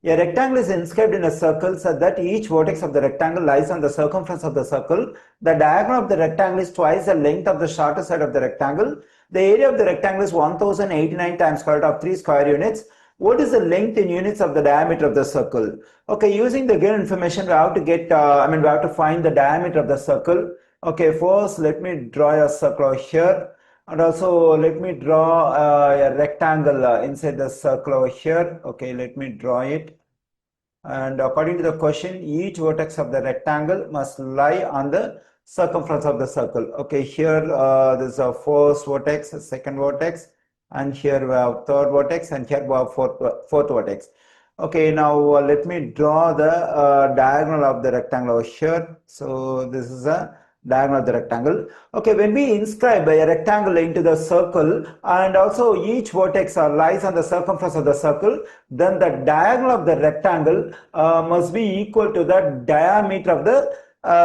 A rectangle is inscribed in a circle so that each vertex of the rectangle lies on the circumference of the circle. The diagonal of the rectangle is twice the length of the shorter side of the rectangle. The area of the rectangle is 1089 times square root of 3 square units. What is the length in units of the diameter of the circle? Okay, using the given information, we have to get, we have to find the diameter of the circle. Okay, first let me draw a circle here. And also let me draw a rectangle inside the circle over here. Okay, let me draw it. And according to the question, each vertex of the rectangle must lie on the circumference of the circle. Okay, here this is a first vertex, second vertex, and here we have third vertex, and here we have fourth vertex. Okay, now let me draw the diagonal of the rectangle over here. So this is a diagonal of the rectangle. Okay, when we inscribe a rectangle into the circle and also each vertex lies on the circumference of the circle, then the diagonal of the rectangle must be equal to the diameter of the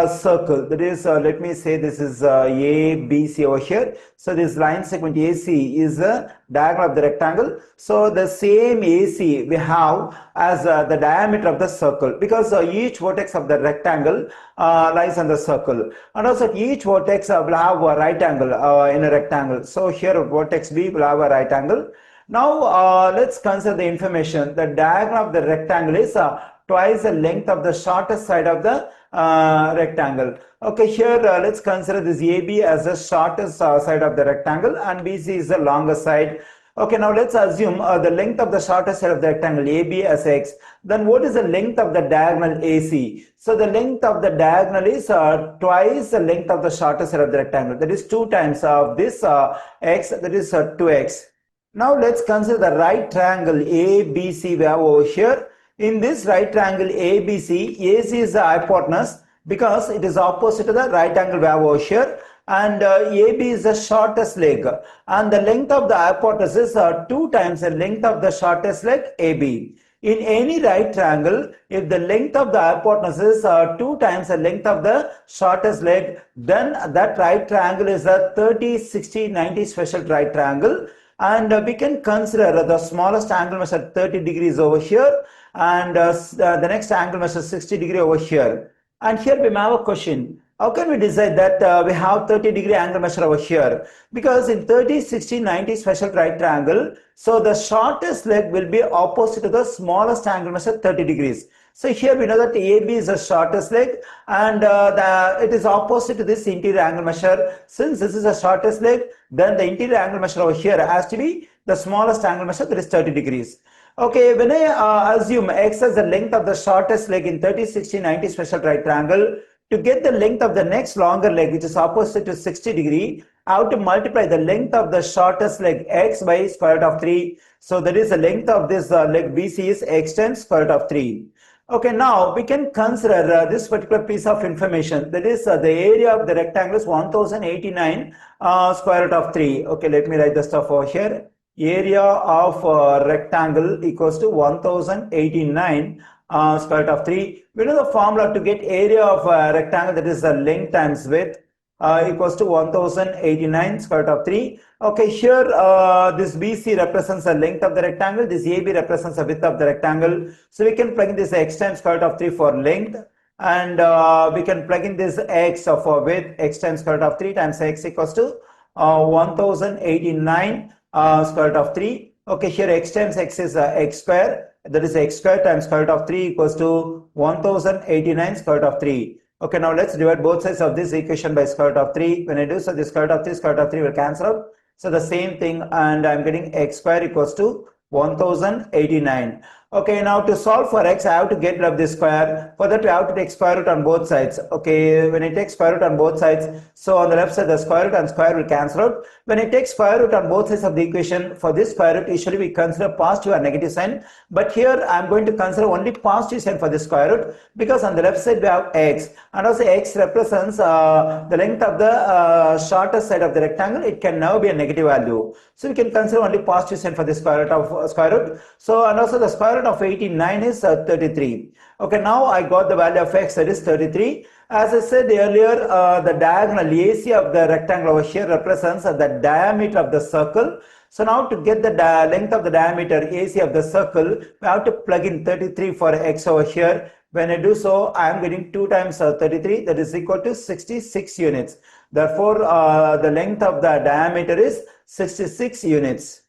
circle. That is, let me say this is ABC over here. So this line segment AC is the diagonal of the rectangle. So the same AC we have as the diameter of the circle, because each vertex of the rectangle lies on the circle, and also each vertex will have a right angle in a rectangle. So here vertex B will have a right angle. Now let's consider the information. The diagonal of the rectangle is twice the length of the shortest side of the rectangle. Okay, here let's consider this AB as the shortest side of the rectangle and BC is the longest side. Okay, now let's assume the length of the shortest side of the rectangle AB as x. Then what is the length of the diagonal AC? So the length of the diagonal is twice the length of the shortest side of the rectangle. That is 2 times of this x, that is 2x. Now let's consider the right triangle ABC we have over here. In this right triangle ABC, AC is the hypotenuse because it is opposite to the right angle we have over here, and AB is the shortest leg, and the length of the hypotenuse is 2 times the length of the shortest leg AB. In any right triangle, if the length of the hypotenuse is 2 times the length of the shortest leg, then that right triangle is a 30, 60, 90 special right triangle. And we can consider the smallest angle measure 30 degrees over here, and the next angle measure 60 degree over here. And here we have a question. How can we decide that we have 30-degree angle measure over here? Because in 30, 60, 90 special right triangle, so the shortest leg will be opposite to the smallest angle measure 30 degrees. So here we know that AB is the shortest leg, and it is opposite to this interior angle measure. Since this is the shortest leg, then the interior angle measure over here has to be the smallest angle measure, that is 30 degrees. Okay, when I assume x as the length of the shortest leg in 30, 60, 90 special right triangle, to get the length of the next longer leg, which is opposite to 60 degree, I have to multiply the length of the shortest leg x by square root of 3. So that is the length of this leg BC is x times square root of 3. Okay, now we can consider this particular piece of information. That is the area of the rectangle is 1089 square root of 3. Okay, let me write the stuff over here. Area of rectangle equals to 1089 square root of 3. We know the formula to get area of rectangle, that is the length times width, equals to 1089 square root of 3. Okay, here this BC represents the length of the rectangle, this AB represents the width of the rectangle. So we can plug in this x times square root of 3 for length, and we can plug in this x for width, x times square root of 3 times x equals to 1089 square root of 3. Okay, here x times x is x square, that is x square times square root of 3 equals to 1089 square root of 3. Okay, now let's divide both sides of this equation by square root of 3. When I do so, this square root of 3 will cancel out. So the same thing, and I'm getting x square equals to 1089. Okay, now to solve for x, I have to get rid of this square. For that, we have to take square root on both sides. Okay, when I take square root on both sides, so on the left side, the square root and square will cancel out. When I take square root on both sides of the equation, for this square root, usually we consider positive or negative sign. But here, I'm going to consider only positive sign for this square root, because on the left side, we have x. And also, x represents the length of the shortest side of the rectangle. It can now be a negative value. So we can consider only positive sign for the square root of square root. So, and also the square root of 89 is 33. Okay, now I got the value of x, that is 33. As I said earlier, the diagonal AC of the rectangle over here represents the diameter of the circle. So now to get the length of the diameter AC of the circle, we have to plug in 33 for x over here. When I do so, I am getting 2 times 33, that is equal to 66 units. Therefore, the length of the diameter is 66 units.